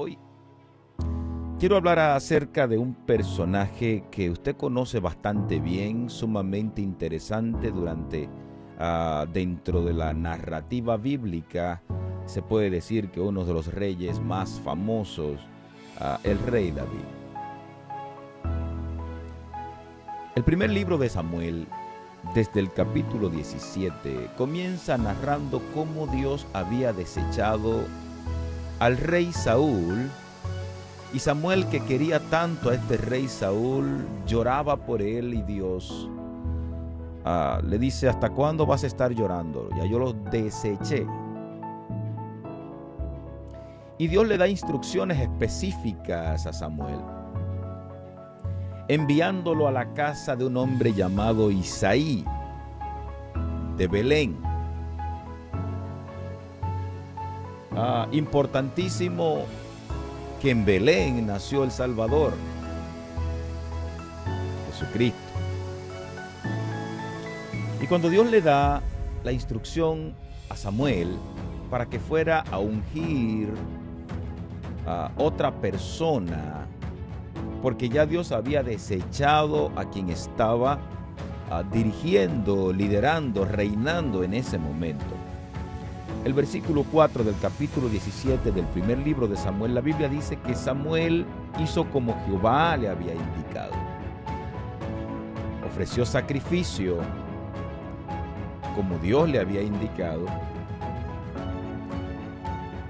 Hoy quiero hablar acerca de un personaje que usted conoce bastante bien, sumamente interesante dentro de la narrativa bíblica. Se puede decir que uno de los reyes más famosos, el rey David. El primer libro de Samuel, desde el capítulo 17, comienza narrando cómo Dios había desechado al rey Saúl, y Samuel, que quería tanto a este rey Saúl, lloraba por él, y Dios le dice: ¿hasta cuándo vas a estar llorando? Ya yo lo deseché. Y Dios le da instrucciones específicas a Samuel, enviándolo a la casa de un hombre llamado Isaí, de Belén. Importantísimo que en Belén nació el Salvador, Jesucristo. Y cuando Dios le da la instrucción a Samuel para que fuera a ungir a otra persona, porque ya Dios había desechado a quien estaba dirigiendo, liderando, reinando en ese momento. El versículo 4 del capítulo 17 del primer libro de Samuel, la Biblia dice que Samuel hizo como Jehová le había indicado. Ofreció sacrificio como Dios le había indicado.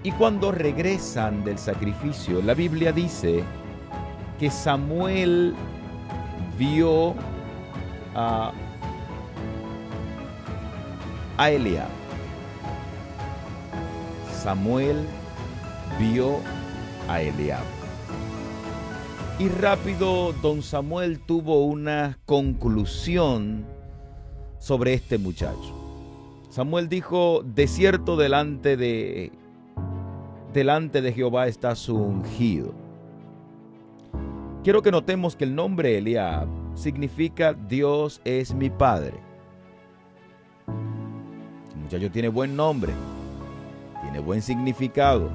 Y cuando regresan del sacrificio, la Biblia dice que Samuel vio a Eliab. Samuel vio a Eliab. Y rápido don Samuel tuvo una conclusión sobre este muchacho. Samuel dijo: de cierto delante de Jehová está su ungido. Quiero que notemos que el nombre Eliab significa Dios es mi padre. El muchacho tiene buen nombre, tiene buen significado,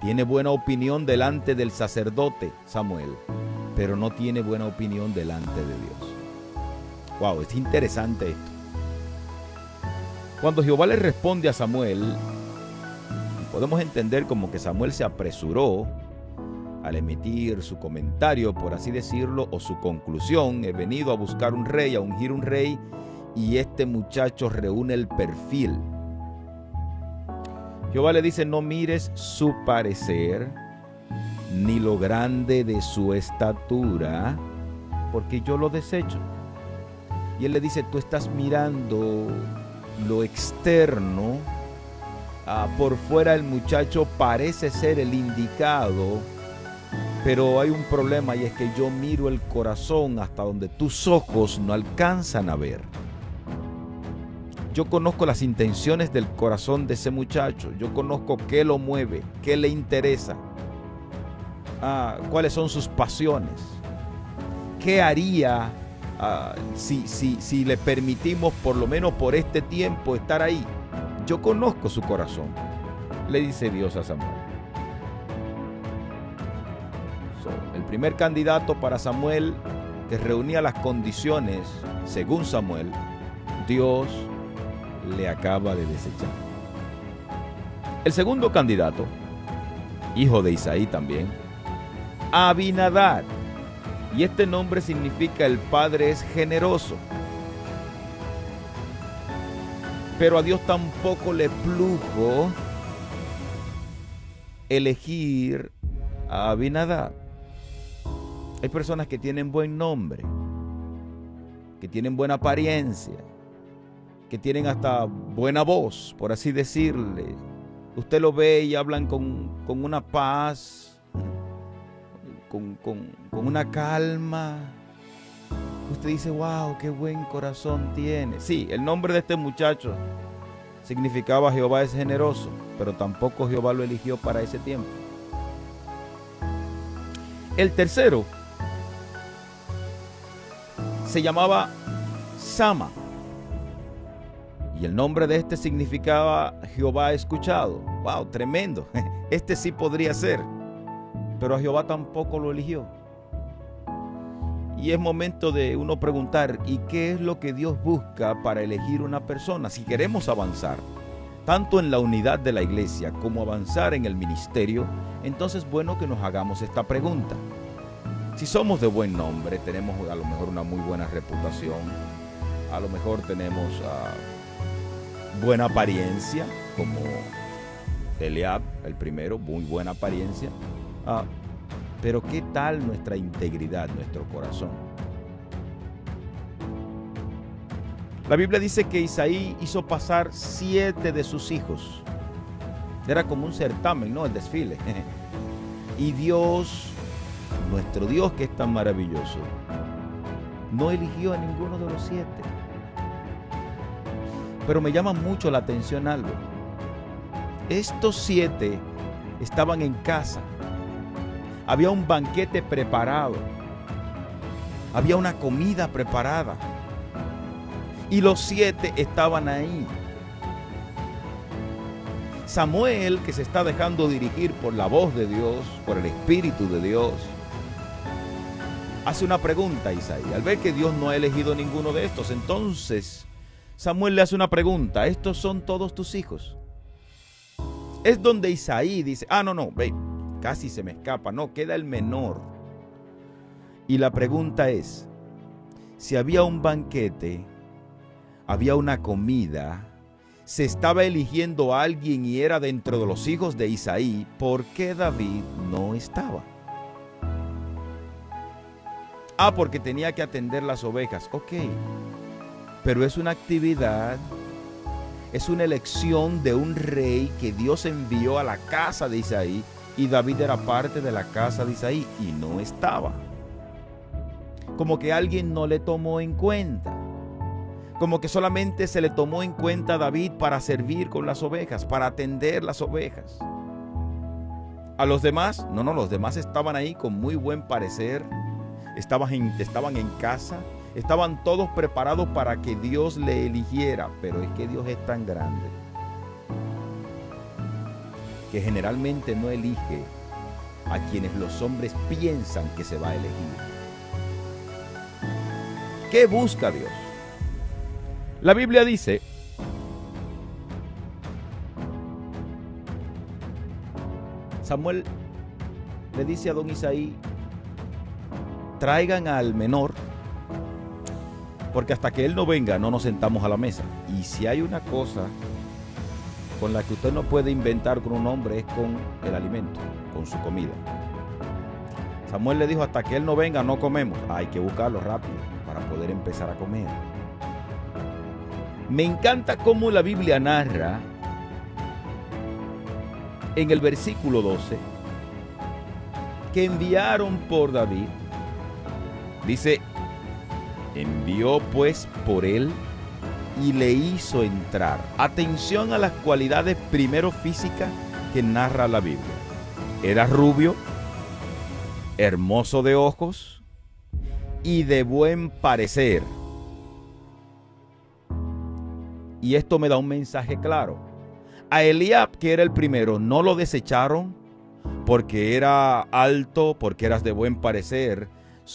tiene buena opinión delante del sacerdote Samuel, pero no tiene buena opinión delante de Dios. Wow, es interesante esto. Cuando Jehová le responde a Samuel, podemos entender como que Samuel se apresuró al emitir su comentario, por así decirlo, o su conclusión: he venido a buscar un rey, a ungir un rey, y este muchacho reúne el perfil. Jehová le dice: no mires su parecer, ni lo grande de su estatura, porque yo lo desecho. Y él le dice: tú estás mirando lo externo. Por fuera el muchacho parece ser el indicado, pero hay un problema, y es que yo miro el corazón hasta donde tus ojos no alcanzan a ver. Yo conozco las intenciones del corazón de ese muchacho. Yo conozco qué lo mueve, qué le interesa, cuáles son sus pasiones, qué haría si le permitimos por lo menos por este tiempo estar ahí. Yo conozco su corazón, le dice Dios a Samuel. El primer candidato para Samuel, que reunía las condiciones según Samuel, Dios le acaba de desechar. El segundo candidato, hijo de Isaí también, Abinadab, y este nombre significa el padre es generoso. Pero a Dios tampoco le plugo elegir a Abinadab. Hay personas que tienen buen nombre, que tienen buena apariencia, que tienen hasta buena voz, por así decirle. Usted lo ve y hablan con una paz, con una calma. Usted dice: wow, qué buen corazón tiene. Sí, el nombre de este muchacho significaba Jehová es generoso, pero tampoco Jehová lo eligió para ese tiempo. El tercero se llamaba Sama, y el nombre de este significaba Jehová ha escuchado. Wow, tremendo. Este sí podría ser. pero a Jehová tampoco lo eligió. Y es momento de uno preguntar, ¿y qué es lo que Dios busca para elegir una persona? Si queremos avanzar, tanto en la unidad de la iglesia como avanzar en el ministerio, entonces es bueno que nos hagamos esta pregunta. Si somos de buen nombre, tenemos a lo mejor una muy buena reputación, a lo mejor tenemos buena apariencia, como Eliab, el primero, muy buena apariencia. Pero ¿qué tal nuestra integridad, nuestro corazón? La Biblia dice que Isaí hizo pasar 7 de sus hijos. Era como un certamen, ¿no? El desfile. Y Dios, nuestro Dios que es tan maravilloso, no eligió a ninguno de los 7. Pero me llama mucho la atención algo. Estos 7 estaban en casa. Había un banquete preparado. Había una comida preparada. Y los 7 estaban ahí. Samuel, que se está dejando dirigir por la voz de Dios, por el Espíritu de Dios, hace una pregunta a Isaí. Al ver que Dios no ha elegido ninguno de estos, entonces Samuel le hace una pregunta. ¿Estos son todos tus hijos? Es donde Isaí dice, no, ve, casi se me escapa, no, queda el menor. Y la pregunta es, si había un banquete, había una comida, se estaba eligiendo a alguien y era dentro de los hijos de Isaí, ¿por qué David no estaba? Porque tenía que atender las ovejas. Ok, pero es una actividad, es una elección de un rey que Dios envió a la casa de Isaí, y David era parte de la casa de Isaí y no estaba. Como que alguien no le tomó en cuenta. Como que solamente se le tomó en cuenta a David para servir con las ovejas, para atender las ovejas. A los demás, no, los demás estaban ahí con muy buen parecer, estaban en casa, estaban todos preparados para que Dios le eligiera, pero es que Dios es tan grande que generalmente no elige a quienes los hombres piensan que se va a elegir. ¿Qué busca Dios? La Biblia dice, Samuel le dice a don Isaí, traigan al menor, porque hasta que él no venga no nos sentamos a la mesa. Y si hay una cosa con la que usted no puede inventar con un hombre, es con el alimento, con su comida. Samuel le dijo, hasta que él no venga no comemos. Hay que buscarlo rápido para poder empezar a comer. Me encanta cómo la Biblia narra en el versículo 12 que enviaron por David. Dice, envió pues por él y le hizo entrar. Atención a las cualidades primero físicas que narra la Biblia. Era rubio, hermoso de ojos y de buen parecer. Y esto me da un mensaje claro. A Eliab, que era el primero, no lo desecharon porque era alto, porque eras de buen parecer.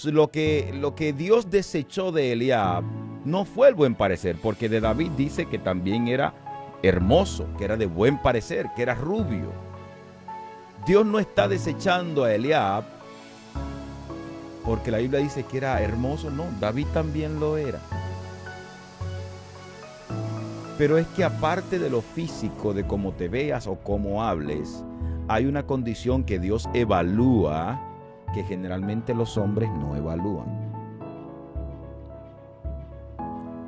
Lo que Dios desechó de Eliab no fue el buen parecer, porque de David dice que también era hermoso, que era de buen parecer, que era rubio. Dios no está desechando a Eliab porque la Biblia dice que era hermoso. No, David también lo era. Pero es que aparte de lo físico, de cómo te veas o cómo hables, hay una condición que Dios evalúa que generalmente los hombres no evalúan.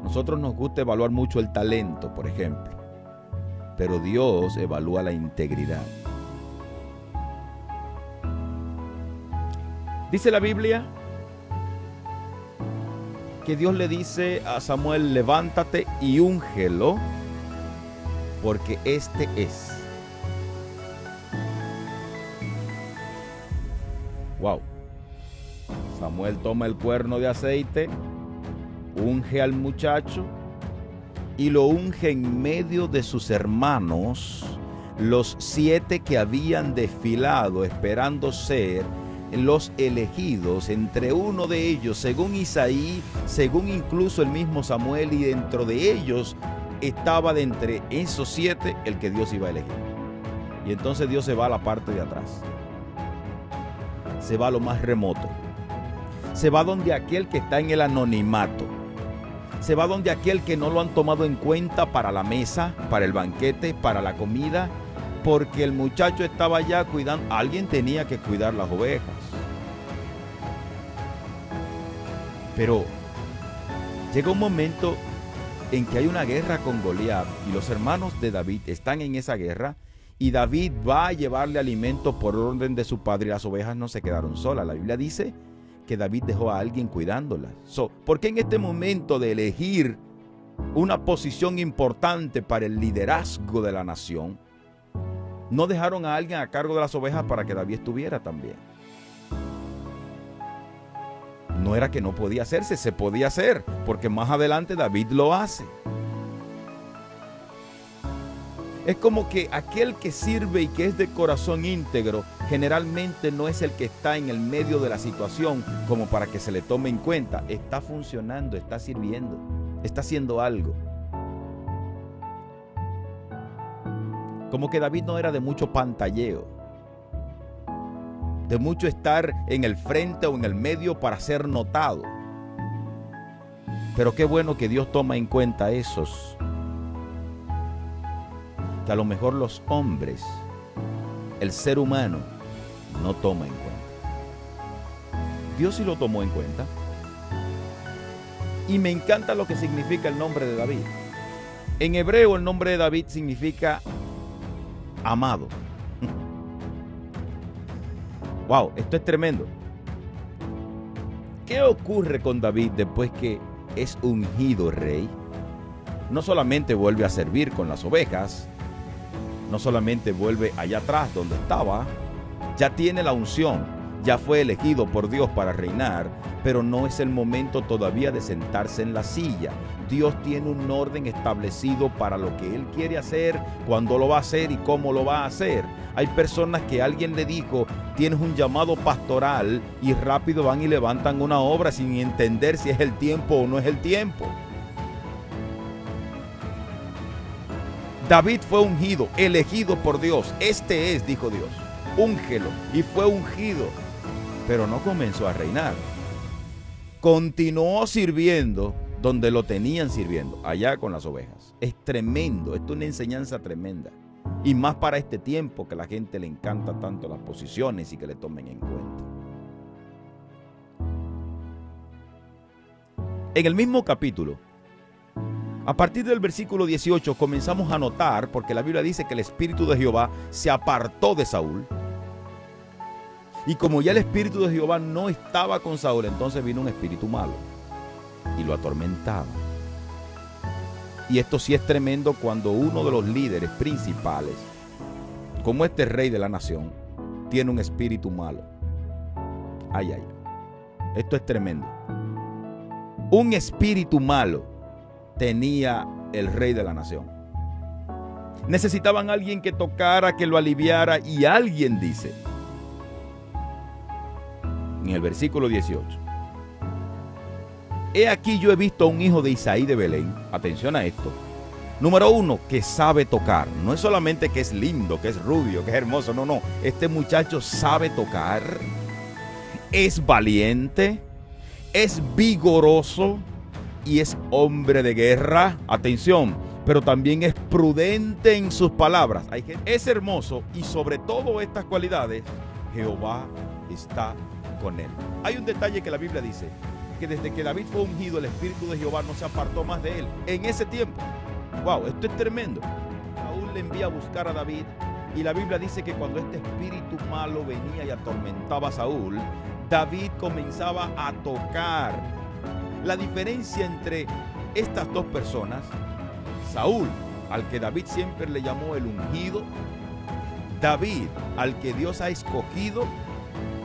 Nosotros nos gusta evaluar mucho el talento, por ejemplo, pero Dios evalúa la integridad. Dice la Biblia que Dios le dice a Samuel, levántate y úngelo, porque este es. Wow. Samuel toma el cuerno de aceite, unge al muchacho y lo unge en medio de sus hermanos, los 7 que habían desfilado esperando ser los elegidos, entre uno de ellos, según Isaí, según incluso el mismo Samuel, y dentro de ellos estaba de entre esos 7 el que Dios iba a elegir. Y entonces Dios se va a la parte de atrás, se va a lo más remoto, se va donde aquel que está en el anonimato, se va donde aquel que no lo han tomado en cuenta para la mesa, para el banquete, para la comida, porque el muchacho estaba allá cuidando. Alguien tenía que cuidar las ovejas. Pero llega un momento en que hay una guerra con Goliat y los hermanos de David están en esa guerra, y David va a llevarle alimento por orden de su padre, y las ovejas no se quedaron solas. La Biblia dice que David dejó a alguien cuidándolas. ¿Por qué en este momento de elegir una posición importante para el liderazgo de la nación, no dejaron a alguien a cargo de las ovejas para que David estuviera también? No era que no podía hacerse, se podía hacer, porque más adelante David lo hace. Es como que aquel que sirve y que es de corazón íntegro, generalmente no es el que está en el medio de la situación como para que se le tome en cuenta. Está funcionando, está sirviendo, está haciendo algo. Como que David no era de mucho pantalleo, de mucho estar en el frente o en el medio para ser notado. Pero qué bueno que Dios toma en cuenta esos que a lo mejor los hombres, el ser humano, no toma en cuenta. Dios sí lo tomó en cuenta. Y me encanta lo que significa el nombre de David. En hebreo el nombre de David significa amado. Wow, esto es tremendo. ¿Qué ocurre con David después que es ungido rey? No solamente vuelve a servir con las ovejas, no solamente vuelve allá atrás donde estaba, ya tiene la unción, ya fue elegido por Dios para reinar, pero no es el momento todavía de sentarse en la silla. Dios tiene un orden establecido para lo que Él quiere hacer, cuándo lo va a hacer y cómo lo va a hacer. Hay personas que alguien le dijo, tienes un llamado pastoral, y rápido van y levantan una obra sin entender si es el tiempo o no es el tiempo. David fue ungido, elegido por Dios. Este es, dijo Dios, úngelo. Y fue ungido, pero no comenzó a reinar. Continuó sirviendo donde lo tenían sirviendo, allá con las ovejas. Es tremendo, esto es una enseñanza tremenda. Y más para este tiempo que a la gente le encanta tanto las posiciones y que le tomen en cuenta. En el mismo capítulo, a partir del versículo 18 comenzamos a notar, porque la Biblia dice que el Espíritu de Jehová se apartó de Saúl. Y como ya el Espíritu de Jehová no estaba con Saúl, entonces vino un espíritu malo y lo atormentaba. Y esto sí es tremendo cuando uno de los líderes principales, como este rey de la nación, tiene un espíritu malo. Ay, ay. Esto es tremendo. Un espíritu malo tenía el rey de la nación. Necesitaban a alguien que tocara, que lo aliviara, y alguien dice, en el versículo 18, he aquí yo he visto a un hijo de Isaí de Belén. Atención a esto. Número 1, que sabe tocar. No es solamente que es lindo, que es rubio, que es hermoso. No, no. Este muchacho sabe tocar. Es valiente. Es vigoroso. Y es hombre de guerra. Atención. Pero también es prudente en sus palabras. Es hermoso. Y sobre todo estas cualidades, Jehová está con él. Hay un detalle que la Biblia dice, que desde que David fue ungido, el Espíritu de Jehová no se apartó más de él. En ese tiempo. Wow, esto es tremendo. Saúl le envía a buscar a David, y la Biblia dice que cuando este espíritu malo venía y atormentaba a Saúl, David comenzaba a tocar. La diferencia entre estas dos personas, Saúl, al que David siempre le llamó el ungido, David, al que Dios ha escogido,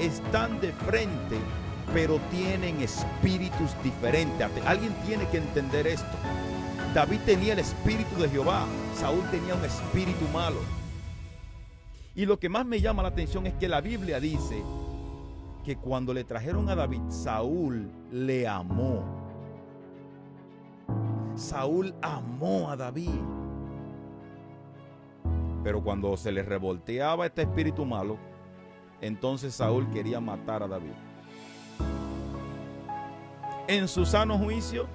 están de frente, pero tienen espíritus diferentes. Alguien tiene que entender esto. David tenía el espíritu de Jehová, Saúl tenía un espíritu malo. Y lo que más me llama la atención es que la Biblia dice que cuando le trajeron a David, Saúl le amó. Saúl amó a David. Pero cuando se le revolteaba este espíritu malo, entonces Saúl quería matar a David. En su sano juicio,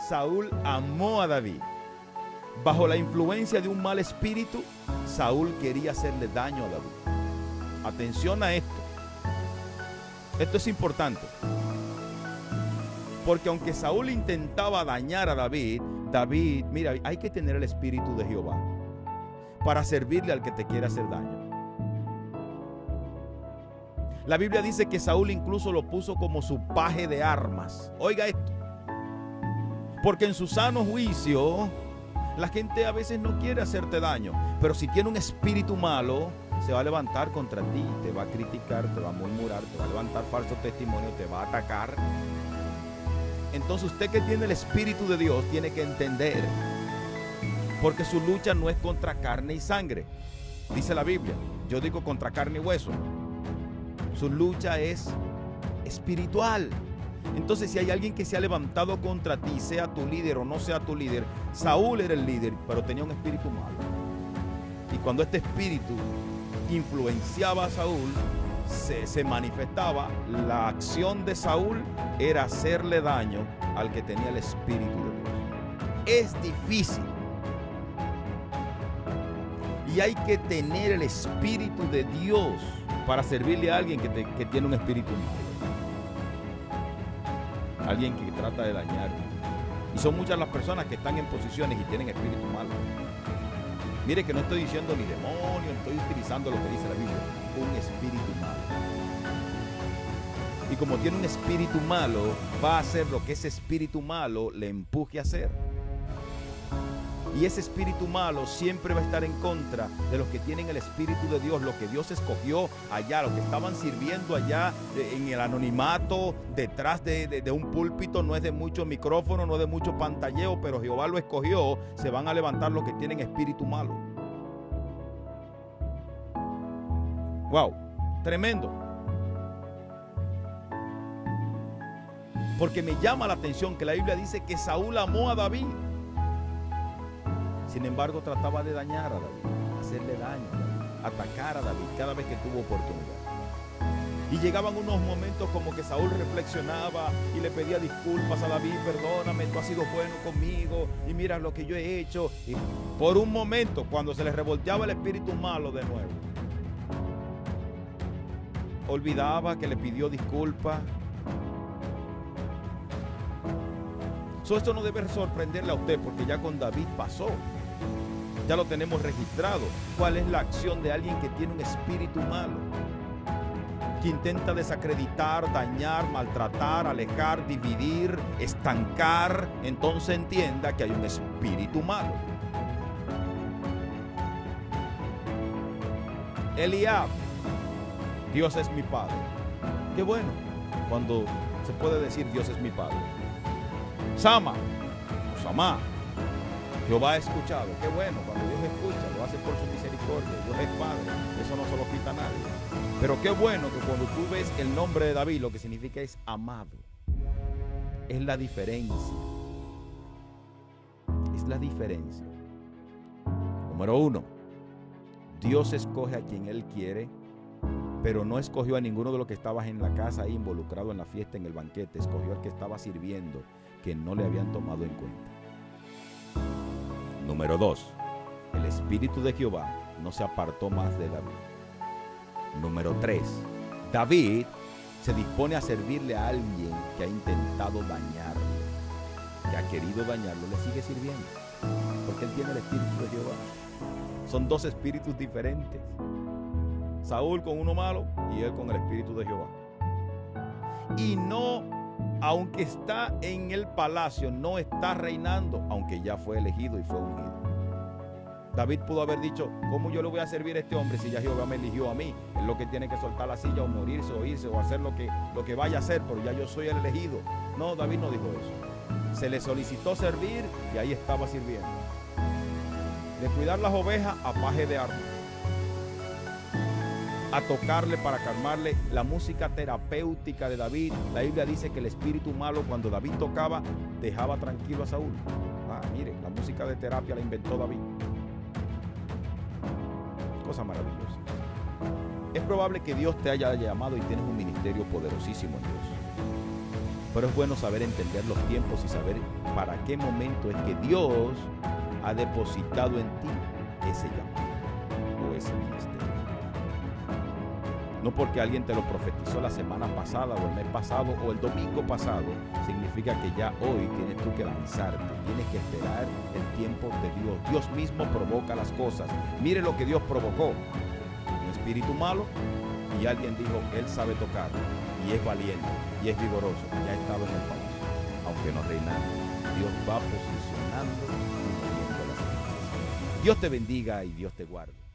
Saúl amó a David. Bajo la influencia de un mal espíritu, Saúl quería hacerle daño a David. Atención a esto. Esto es importante. Porque aunque Saúl intentaba dañar a David, mira, hay que tener el espíritu de Jehová para servirle al que te quiere hacer daño. La Biblia dice que Saúl incluso lo puso como su paje de armas. Oiga esto. Porque en su sano juicio, la gente a veces no quiere hacerte daño, pero si tiene un espíritu malo, se va a levantar contra ti, te va a criticar, te va a murmurar, te va a levantar falso testimonio, te va a atacar. Entonces usted que tiene el espíritu de Dios tiene que entender, porque su lucha no es contra carne y sangre, dice la Biblia. Yo digo contra carne y hueso. Su lucha es espiritual. Entonces, si hay alguien que se ha levantado contra ti, sea tu líder o no sea tu líder, Saúl era el líder, pero tenía un espíritu malo. Y cuando este espíritu influenciaba a Saúl, se manifestaba, la acción de Saúl era hacerle daño al que tenía el espíritu de Dios. Es difícil. Y hay que tener el espíritu de Dios para servirle a alguien que tiene un espíritu malo. Alguien que trata de dañar. Y son muchas las personas que están en posiciones y tienen espíritu malo. Mire que no estoy diciendo ni demonio, estoy utilizando lo que dice la Biblia, un espíritu malo. Y como tiene un espíritu malo, va a hacer lo que ese espíritu malo le empuje a hacer. Y ese espíritu malo siempre va a estar en contra de los que tienen el espíritu de Dios, los que Dios escogió allá, los que estaban sirviendo allá en el anonimato, detrás de un púlpito. No es de mucho micrófono, no es de mucho pantalleo, pero Jehová lo escogió. Se van a levantar los que tienen espíritu malo. Wow, tremendo. Porque me llama la atención que la Biblia dice que Saúl amó a David. Sin embargo, trataba de dañar a David, hacerle daño a David, atacar a David cada vez que tuvo oportunidad. Y llegaban unos momentos como que Saúl reflexionaba y le pedía disculpas a David: perdóname, tú has sido bueno conmigo y mira lo que yo he hecho. Y por un momento, cuando se le revolteaba el espíritu malo de nuevo, olvidaba que le pidió disculpas. Esto no debe sorprenderle a usted, porque ya con David pasó. Ya lo tenemos registrado. ¿Cuál es la acción de alguien que tiene un espíritu malo? Que intenta desacreditar, dañar, maltratar, alejar, dividir, estancar. Entonces entienda que hay un espíritu malo. Eliab: Dios es mi padre. Qué bueno cuando se puede decir Dios es mi padre. Sama, o Samá: Jehová ha escuchado. Qué bueno, cuando Dios escucha, lo hace por su misericordia. Dios es Padre, eso no se lo quita a nadie. Pero qué bueno que cuando tú ves el nombre de David, lo que significa es amado. Es la diferencia. Es la diferencia. Número 1, Dios escoge a quien Él quiere, pero no escogió a ninguno de los que estabas en la casa ahí involucrado en la fiesta, en el banquete. Escogió al que estaba sirviendo, que no le habían tomado en cuenta. Número 2, el espíritu de Jehová no se apartó más de David. Número 3, David se dispone a servirle a alguien que ha intentado dañarlo, que ha querido dañarlo, le sigue sirviendo, porque él tiene el espíritu de Jehová. Son dos espíritus diferentes. Saúl con uno malo y él con el espíritu de Jehová. Y no, aunque está en el palacio, no está reinando, aunque ya fue elegido y fue ungido. David pudo haber dicho: ¿cómo yo le voy a servir a este hombre si ya Jehová me eligió a mí? Es lo que tiene que soltar la silla o morirse o irse o hacer lo que vaya a hacer, pero ya yo soy el elegido. No, David no dijo eso. Se le solicitó servir y ahí estaba sirviendo. De cuidar las ovejas a paje de armas. a tocarle para calmarle. La música terapéutica de David, la Biblia dice que el espíritu malo, cuando David tocaba, dejaba tranquilo a Saúl. Mire, la música de terapia la inventó David. Cosa maravillosa. Es probable que Dios te haya llamado y tienes un ministerio poderosísimo en Dios. Pero es bueno saber entender los tiempos y saber para qué momento es que Dios ha depositado en ti ese llamado o ese ministerio. No porque alguien te lo profetizó la semana pasada o el mes pasado o el domingo pasado, significa que ya hoy tienes tú que lanzarte. Tienes que esperar el tiempo de Dios. Dios mismo provoca las cosas. Mire lo que Dios provocó. Un espíritu malo, y alguien dijo, él sabe tocar y es valiente y es vigoroso. Ya ha estado en el palacio. Aunque no reinara, Dios va posicionando y moviendo las cosas. Dios te bendiga y Dios te guarde.